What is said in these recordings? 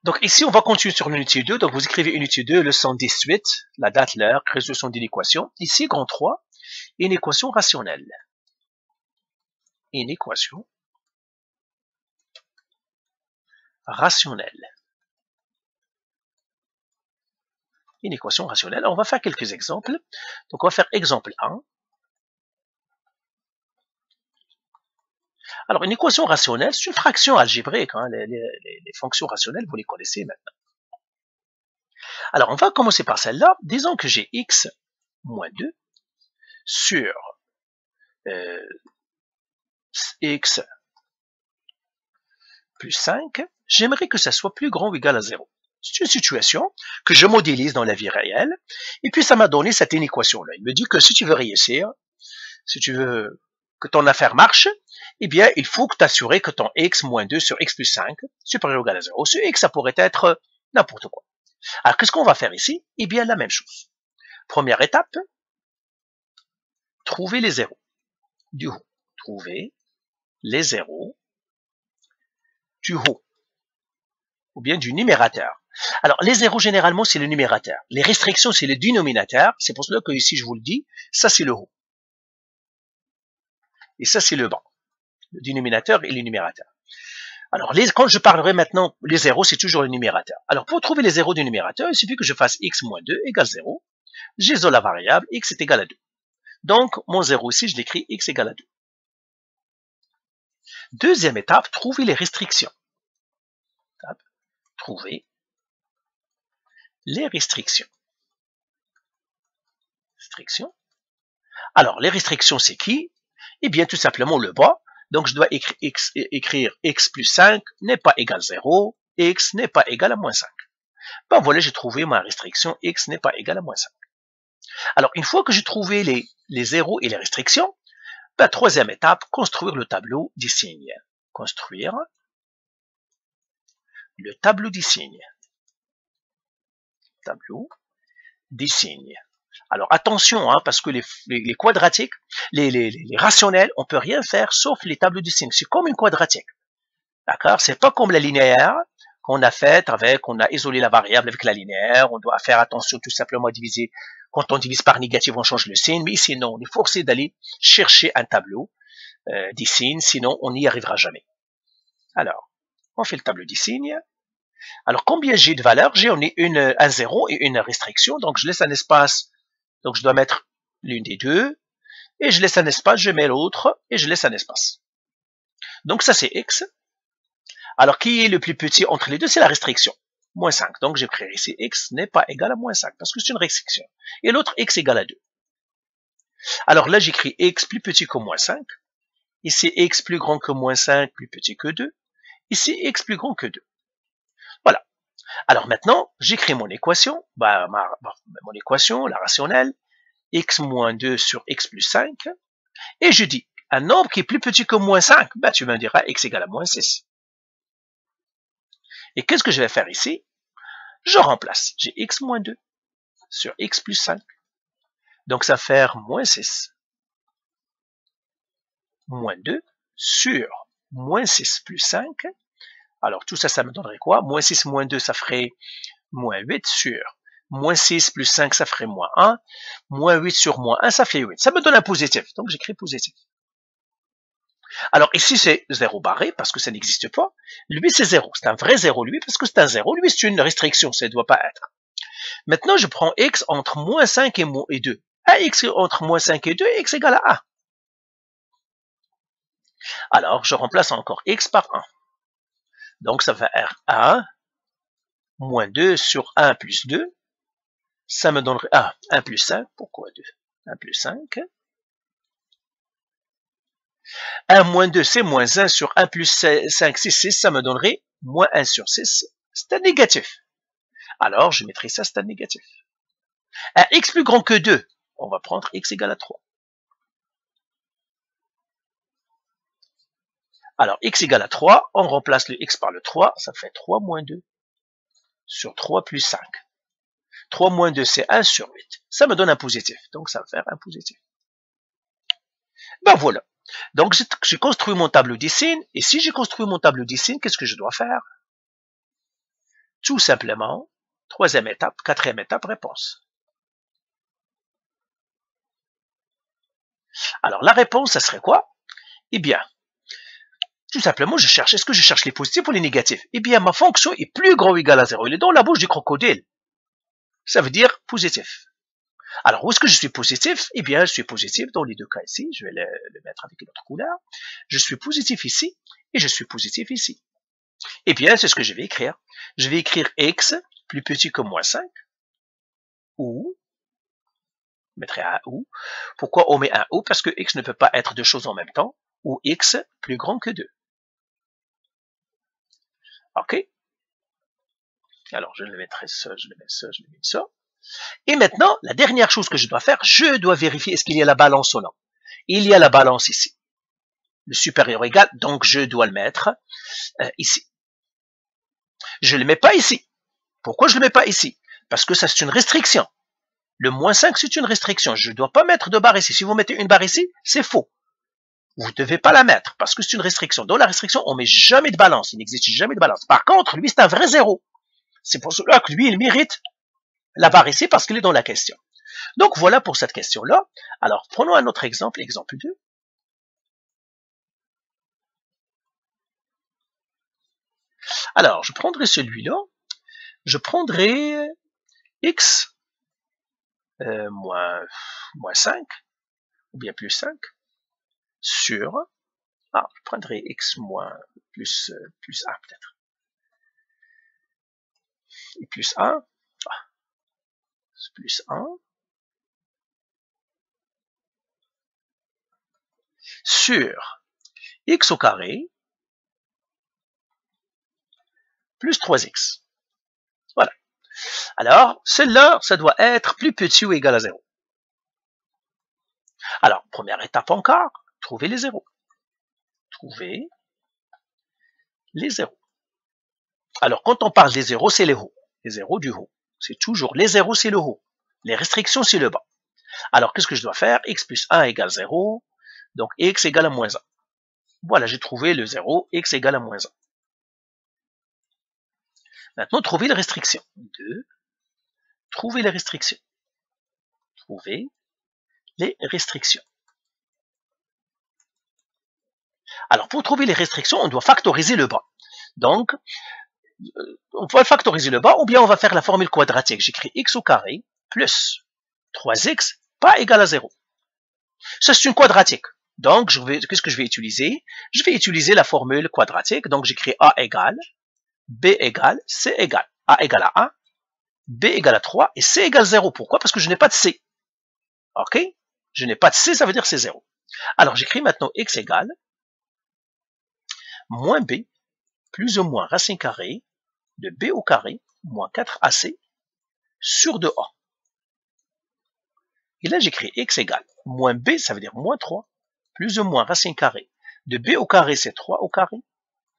Donc ici, on va continuer sur l'unité 2. Donc vous écrivez unité 2, leçon 18, la date, l'heure, résolution d'une équation. Ici, grand 3, une équation rationnelle. Une équation rationnelle. Une équation rationnelle. On va faire quelques exemples. Donc on va faire exemple 1. Alors une équation rationnelle, c'est une fraction algébrique. Hein. Les fonctions rationnelles, vous les connaissez maintenant. Alors on va commencer par celle-là. Disons que j'ai x moins 2 sur x plus 5. J'aimerais que ça soit plus grand ou égal à 0. C'est une situation que je modélise dans la vie réelle. Et puis ça m'a donné cette équation-là. Il me dit que si tu veux réussir, si tu veux que ton affaire marche, eh bien, il faut que t'assurer que ton x moins 2 sur x plus 5 supérieur ou égal à 0. Ce x, ça pourrait être n'importe quoi. Alors, qu'est-ce qu'on va faire ici? Eh bien, la même chose. Première étape, trouver les zéros du haut. Trouver les zéros du haut, ou bien du numérateur. Alors, les zéros, généralement, c'est le numérateur. Les restrictions, c'est le dénominateur. C'est pour cela que ici, je vous le dis, ça, c'est le haut. Et ça, c'est le bas. Le dénominateur et le numérateur. Alors, quand je parlerai maintenant, les zéros, c'est toujours le numérateur. Alors, pour trouver les zéros du numérateur, il suffit que je fasse x moins 2 égale 0. J'isole la variable, x est égal à 2. Donc, mon 0 ici, je l'écris x égale à 2. Deuxième étape, trouver les restrictions. Trouver les restrictions. Alors, les restrictions, c'est qui? Eh bien, tout simplement le bas. Donc, je dois écrire x plus 5 n'est pas égal à 0, x n'est pas égal à moins 5. Ben voilà, j'ai trouvé ma restriction, x n'est pas égal à moins 5. Alors, une fois que j'ai trouvé les zéros et les restrictions, ben, troisième étape, construire le tableau des signes. Construire le tableau des signes. Tableau des signes. Alors attention, hein, parce que les quadratiques, les rationnels, on peut rien faire sauf les tableaux des signes. C'est comme une quadratique. D'accord? C'est pas comme la linéaire qu'on a faite on a isolé la variable avec la linéaire. On doit faire attention tout simplement à diviser. Quand on divise par négatif, on change le signe. Mais ici, non, on est forcé d'aller chercher un tableau des signes, sinon on n'y arrivera jamais. Alors, on fait le tableau des signes. Alors, combien j'ai de valeurs? J'ai un 0 et une restriction. Donc, je laisse un espace. Donc, je dois mettre l'une des deux. Et je laisse un espace, je mets l'autre. Et je laisse un espace. Donc, ça, c'est x. Alors, qui est le plus petit entre les deux? C'est la restriction. Moins 5. Donc, j'écrirai ici x n'est pas égal à moins 5. Parce que c'est une restriction. Et l'autre, x égale à 2. Alors là, j'écris x plus petit que moins 5. Ici, x plus grand que moins 5, plus petit que 2. Ici, x plus grand que 2. Voilà. Alors maintenant, j'écris mon équation, mon équation, la rationnelle, x moins 2 sur x plus 5, et je dis, un nombre qui est plus petit que moins 5, tu me diras x égale à moins 6. Et qu'est-ce que je vais faire ici? Je remplace, j'ai x moins 2 sur x plus 5. Donc ça fait moins 6. Moins 2 sur moins 6 plus 5. Alors tout ça, ça me donnerait quoi? Moins 6 moins 2, ça ferait moins 8 sur moins 6 plus 5, ça ferait moins 1. Moins 8 sur moins 1, ça fait 8. Ça me donne un positif. Donc j'écris positif. Alors ici, c'est 0 barré parce que ça n'existe pas. Lui, c'est 0. C'est un vrai 0, lui, parce que c'est un 0. Lui, c'est une restriction. Ça ne doit pas être. Maintenant, je prends x entre moins 5 et 2. X entre moins 5 et 2, x égale à 1. Alors, je remplace encore x par 1. Donc, ça va être 1 moins 2 sur 1 plus 2. Ça me donnerait 1 plus 5. Pourquoi 2? 1 plus 5. 1 moins 2, c'est moins 1 sur 1 plus 5, c'est 6. Ça me donnerait moins 1 sur 6. C'est un négatif. Alors, je mettrai ça, c'est un négatif. Un x plus grand que 2. On va prendre x égale à 3. Alors, x égale à 3, on remplace le x par le 3, ça fait 3 moins 2 sur 3 plus 5. 3 moins 2, c'est 1 sur 8. Ça me donne un positif, donc ça va faire un positif. Ben voilà. Donc, j'ai construit mon tableau des signes, et si j'ai construit mon tableau des signes, qu'est-ce que je dois faire? Tout simplement, troisième étape, quatrième étape, réponse. Alors, la réponse, ça serait quoi? Eh bien, tout simplement, est-ce que je cherche les positifs ou les négatifs? Eh bien, ma fonction est plus grand ou égal à 0. Il est dans la bouche du crocodile. Ça veut dire positif. Alors, où est-ce que je suis positif? Eh bien, je suis positif dans les deux cas ici. Je vais le mettre avec une autre couleur. Je suis positif ici et je suis positif ici. Eh bien, c'est ce que je vais écrire. Je vais écrire x plus petit que moins 5 ou, je mettrai un ou. Pourquoi on met un ou? Parce que x ne peut pas être deux choses en même temps, ou x plus grand que 2. OK? Alors, je le mettrai ça, je le mets ça, je le mets ça. Et maintenant, la dernière chose que je dois faire, je dois vérifier est-ce qu'il y a la balance ou non. Il y a la balance ici. Le supérieur égal, donc je dois le mettre ici. Je ne le mets pas ici. Pourquoi je ne le mets pas ici? Parce que ça, c'est une restriction. Le moins 5, c'est une restriction. Je ne dois pas mettre de barre ici. Si vous mettez une barre ici, c'est faux. Vous ne devez pas la mettre parce que c'est une restriction. Dans la restriction, on ne met jamais de balance. Il n'existe jamais de balance. Par contre, lui, c'est un vrai zéro. C'est pour cela que lui, il mérite la barre ici parce qu'il est dans la question. Donc, voilà pour cette question-là. Alors, prenons un autre exemple, exemple 2. Alors, je prendrai celui-là. Je prendrai x moins 5, ou bien plus 5, sur, je prendrai x moins plus 1 peut-être, et plus 1, plus 1, sur x au carré, plus 3x. Voilà. Alors, celle-là, ça doit être plus petit ou égal à 0. Alors, première étape encore, trouver les zéros. Trouver les zéros. Alors, quand on parle des zéros, c'est les hauts. Les zéros du haut. C'est toujours les zéros, c'est le haut. Les restrictions, c'est le bas. Alors, qu'est-ce que je dois faire? X plus 1 égale 0. Donc, x égale à moins 1. Voilà, j'ai trouvé le 0, x égale à moins 1. Maintenant, trouver les restrictions. 2. Trouver les restrictions. Trouver les restrictions. Alors, pour trouver les restrictions, on doit factoriser le bas. Donc, on va factoriser le bas, ou bien on va faire la formule quadratique. J'écris x au carré plus 3x pas égal à 0. Ça, c'est une quadratique. Donc, qu'est-ce que je vais utiliser? Je vais utiliser la formule quadratique. Donc, j'écris a égale, b égale, c égale. A égale à 1, b égale à 3 et c égale 0. Pourquoi? Parce que je n'ai pas de c. OK? Je n'ai pas de c, ça veut dire c'est 0. Alors, j'écris maintenant x égale moins b plus ou moins racine carrée de b au carré moins 4ac sur 2a. Et là, j'écris x égale moins b, ça veut dire moins 3, plus ou moins racine carrée de b au carré, c'est 3 au carré,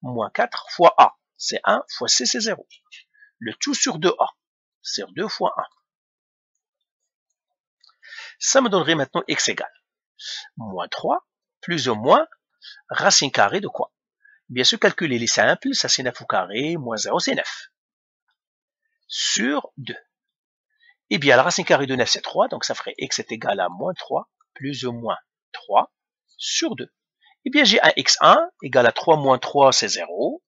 moins 4 fois a, c'est 1 fois c, c'est 0. Le tout sur 2a, c'est 2 fois 1. Ça me donnerait maintenant x égale moins 3, plus ou moins racine carrée de quoi? Bien sûr, calcul il est simple, ça c'est 9 au carré, moins 0 c'est 9. Sur 2. Et bien, la racine carrée de 9 c'est 3, donc ça ferait x est égal à moins 3, plus ou moins 3 sur 2. Eh bien, j'ai un x1 égal à 3 moins 3, c'est 0,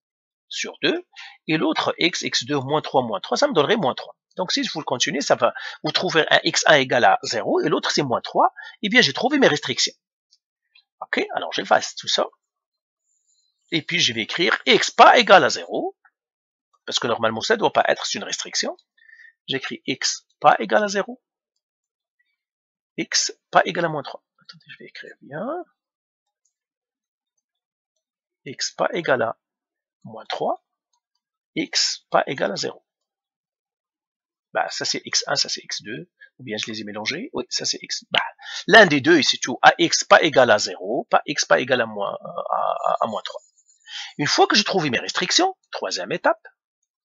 sur 2. Et l'autre x, x2 moins 3 moins 3, ça me donnerait moins 3. Donc, si vous le continuez, ça va vous trouver un x1 égal à 0 et l'autre c'est moins 3. Eh bien, j'ai trouvé mes restrictions. OK, alors j'efface tout ça. Et puis, je vais écrire x pas égal à 0, parce que normalement, ça ne doit pas être une restriction. J'écris x pas égal à 0, x pas égal à moins 3. Attendez, je vais écrire bien. X pas égal à moins 3, x pas égal à 0. Bah, ça c'est x1, ça c'est x2, ou bien je les ai mélangés. Oui, ça c'est x. Bah, l'un des deux, c'est tout. Ax pas égal à 0, pas x pas égal à moins 3. Une fois que j'ai trouvé mes restrictions, troisième étape,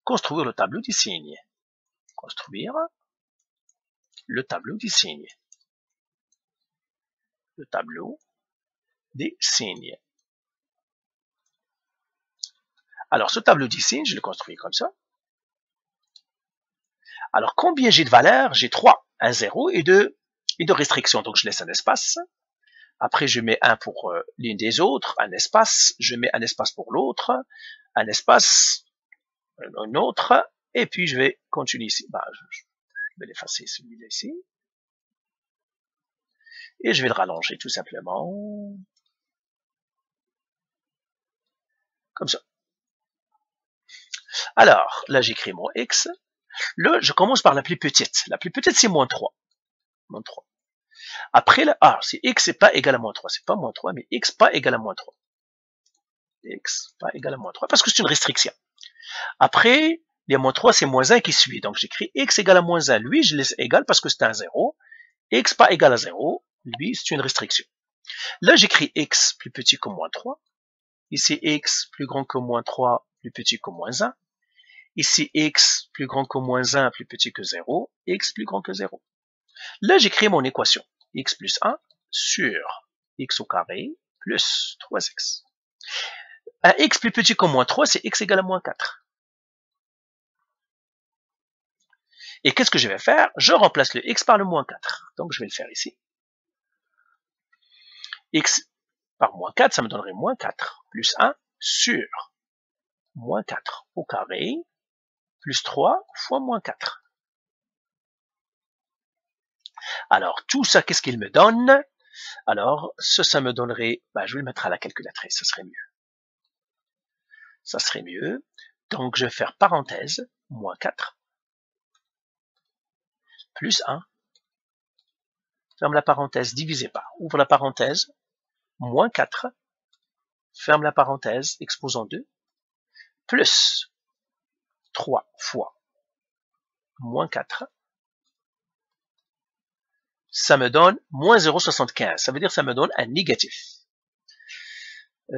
construire le tableau des signes. Construire le tableau des signes. Le tableau des signes. Alors, ce tableau des signes, je le construis comme ça. Alors, combien j'ai de valeurs? J'ai 3, un 0 et 2 restrictions. Donc, je laisse un espace. Après, je mets un pour l'une des autres, un espace. Je mets un espace pour l'autre, un espace, un autre. Et puis, je vais continuer ici. Bah, je vais l'effacer celui-là ici. Et je vais le rallonger tout simplement. Comme ça. Alors, là, j'écris mon x. Là, je commence par la plus petite. La plus petite, c'est moins 3. Moins 3. Après, là, c'est x n'est pas égal à moins 3. C'est pas moins 3, mais x pas égal à moins 3. X pas égal à moins 3, parce que c'est une restriction. Après, les moins 3, c'est moins 1 qui suit. Donc, j'écris x égale à moins 1. Lui, je laisse égal parce que c'est un 0. X pas égal à 0. Lui, c'est une restriction. Là, j'écris x plus petit que moins 3. Ici, x plus grand que moins 3, plus petit que moins 1. Ici, x plus grand que moins 1, plus petit que 0. X plus grand que 0. Là, j'écris mon équation. X plus 1 sur x au carré plus 3x. Un x plus petit que moins 3, c'est x égale à moins 4. Et qu'est-ce que je vais faire? Je remplace le x par le moins 4. Donc, je vais le faire ici. X par moins 4, ça me donnerait moins 4 plus 1 sur moins 4 au carré plus 3 fois moins 4. Alors, tout ça, qu'est-ce qu'il me donne? Alors, ça me donnerait, je vais le mettre à la calculatrice, ça serait mieux. Ça serait mieux. Donc, je vais faire parenthèse, moins 4, plus 1, ferme la parenthèse, divisé par, ouvre la parenthèse, moins 4, ferme la parenthèse, exposant 2, plus 3 fois moins 4, ça me donne moins 0,75. Ça veut dire que ça me donne un négatif. Est-ce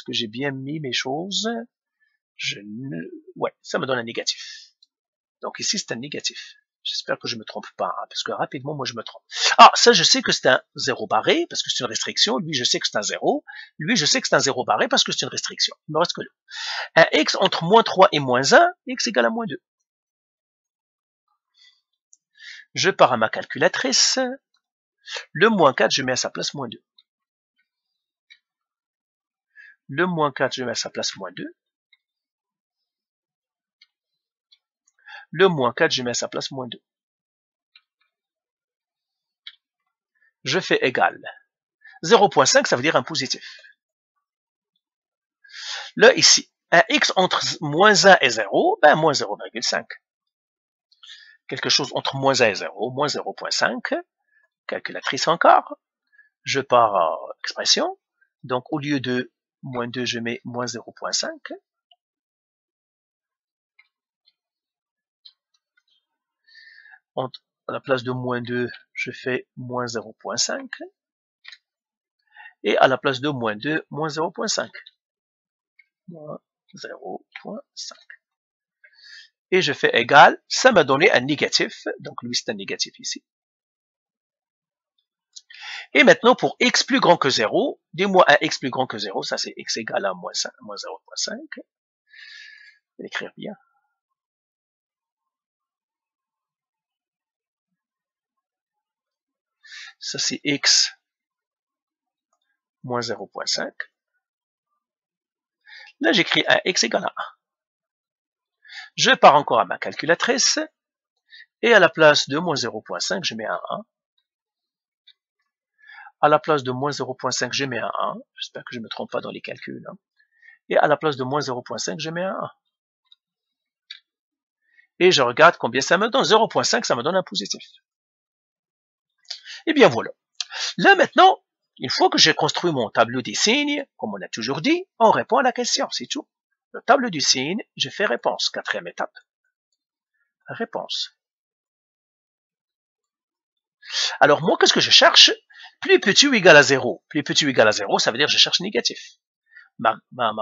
que j'ai bien mis mes choses? Ouais, ça me donne un négatif. Donc ici, c'est un négatif. J'espère que je me trompe pas, hein, parce que rapidement, moi, je me trompe. Ça, je sais que c'est un 0 barré, parce que c'est une restriction. Lui, je sais que c'est un 0. Lui, je sais que c'est un 0 barré, parce que c'est une restriction. Il me reste que là. Un x entre moins 3 et moins 1, x égale à moins 2. Je pars à ma calculatrice. Le moins 4, je mets à sa place moins 2. Le moins 4, je mets à sa place moins 2. Le moins 4, je mets à sa place moins 2. Je fais égal. 0,5, ça veut dire un positif. Là, ici, un x entre moins 1 et 0, moins 0,5. Quelque chose entre moins 1 et 0, moins 0,5. Calculatrice encore. Je pars à expression. Donc, au lieu de moins 2, je mets moins 0,5. À la place de moins 2, je fais moins 0,5. Et à la place de moins 2, moins 0,5. Moins 0,5. Et je fais égal, ça m'a donné un négatif, donc lui c'est un négatif ici. Et maintenant pour x plus grand que 0, dis-moi un x plus grand que 0, ça c'est x égale à moins 0,5. Je vais l'écrire bien. Ça c'est x moins 0,5. Là j'écris un x égale à 1. Je pars encore à ma calculatrice, et à la place de moins 0,5, je mets un 1. À la place de moins 0,5, je mets un 1. J'espère que je ne me trompe pas dans les calculs. Hein. Et à la place de moins 0,5, je mets un 1. Et je regarde combien ça me donne. 0,5, ça me donne un positif. Et bien voilà. Là maintenant, une fois que j'ai construit mon tableau des signes, comme on a toujours dit, on répond à la question, c'est tout. Le tableau du signe, je fais réponse. Quatrième étape. Réponse. Alors moi, qu'est-ce que je cherche? Plus petit ou égal à 0. Plus petit ou égal à 0, ça veut dire que je cherche négatif. Ma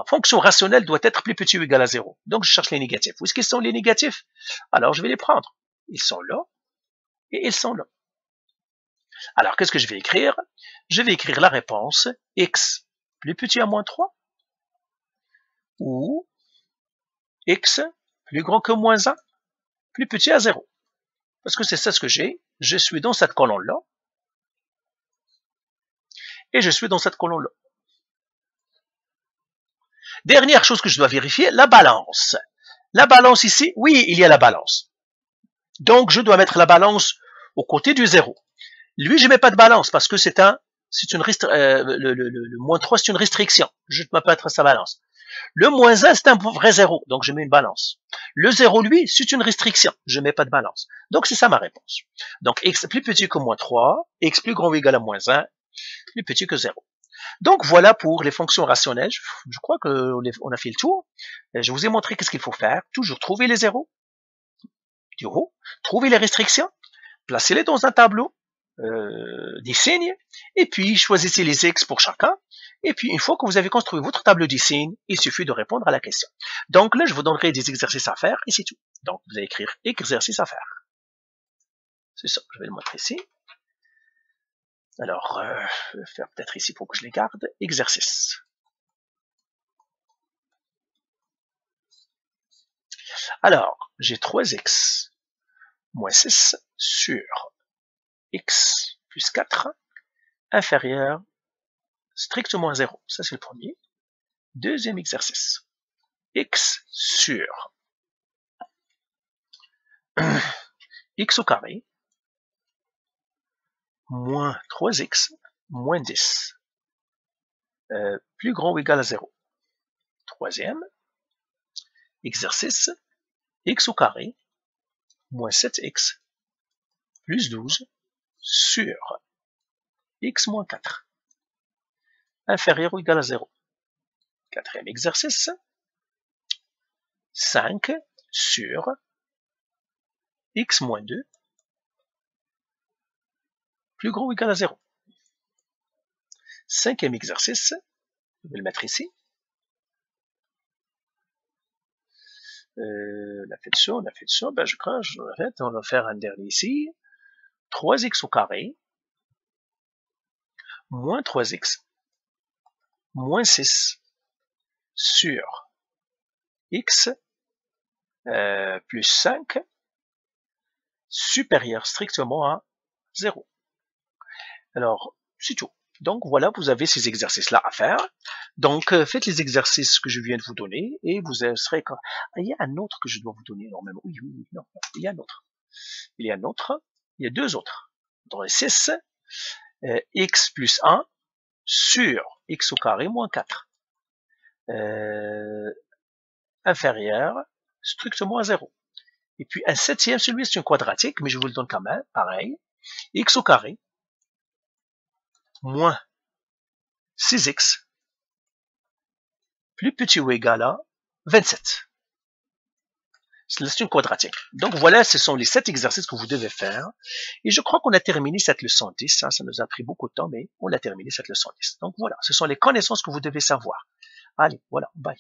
fonction rationnelle doit être plus petit ou égal à 0. Donc je cherche les négatifs. Où est-ce qu'ils sont les négatifs? Alors je vais les prendre. Ils sont là et ils sont là. Alors qu'est-ce que je vais écrire? Je vais écrire la réponse x plus petit à moins 3 ou x plus grand que moins 1. plus petit à 0. Parce que c'est ça ce que j'ai. Je suis dans cette colonne-là. Et je suis dans cette colonne-là. Dernière chose que je dois vérifier, la balance. La balance ici, oui, il y a la balance. Donc, je dois mettre la balance au côté du 0. Lui, je ne mets pas de balance parce que le moins 3, c'est une restriction. Je ne peux pas mettre sa balance. Le moins 1, c'est un vrai 0, donc je mets une balance. Le 0, lui, c'est une restriction. Je ne mets pas de balance. Donc, c'est ça ma réponse. Donc, x plus petit que moins 3, x plus grand ou égal à moins 1, plus petit que 0. Donc, voilà pour les fonctions rationnelles. Je crois qu'on a fait le tour. Je vous ai montré qu'est-ce qu'il faut faire. Toujours trouver les zéros du haut, trouver les restrictions, placez-les dans un tableau des signes, et puis choisissez les x pour chacun. Et puis, une fois que vous avez construit votre tableau des signes, il suffit de répondre à la question. Donc là, je vous donnerai des exercices à faire, et c'est tout. Donc, vous allez écrire exercice à faire. C'est ça, je vais le montrer ici. Alors, je vais faire peut-être ici pour que je les garde. Exercice. Alors, j'ai 3x moins 6 sur x plus 4 inférieur strictement à 0. Ça, c'est le premier. Deuxième exercice. X sur x au carré moins 3x moins 10 plus grand ou égal à 0. Troisième exercice. X au carré moins 7x plus 12 sur x moins 4 inférieur ou égal à 0. Quatrième exercice. 5 sur x moins 2 plus grand ou égal à 0. Cinquième exercice, je vais le mettre ici. On a fait ça, ben je crois, on va faire un dernier ici. 3x au carré, moins 3x, moins 6 sur x plus 5 supérieur strictement à 0. Alors, c'est tout. Donc voilà, vous avez ces exercices-là à faire. Donc faites les exercices que je viens de vous donner et vous serez... il y a un autre que je dois vous donner normalement. Oui, non, il y a un autre. Il y a deux autres. Dans les 6, x plus 1 sur x au carré moins 4. Inférieur strictement à 0. Et puis un septième, celui c'est une quadratique, mais je vous le donne quand même, pareil. X au carré moins 6x plus petit ou égal à 27. C'est une quadratique. Donc voilà, ce sont les 7 exercices que vous devez faire. Et je crois qu'on a terminé cette leçon 10. Ça nous a pris beaucoup de temps, mais on a terminé cette leçon 10. Donc voilà, ce sont les connaissances que vous devez savoir. Allez, voilà, bye.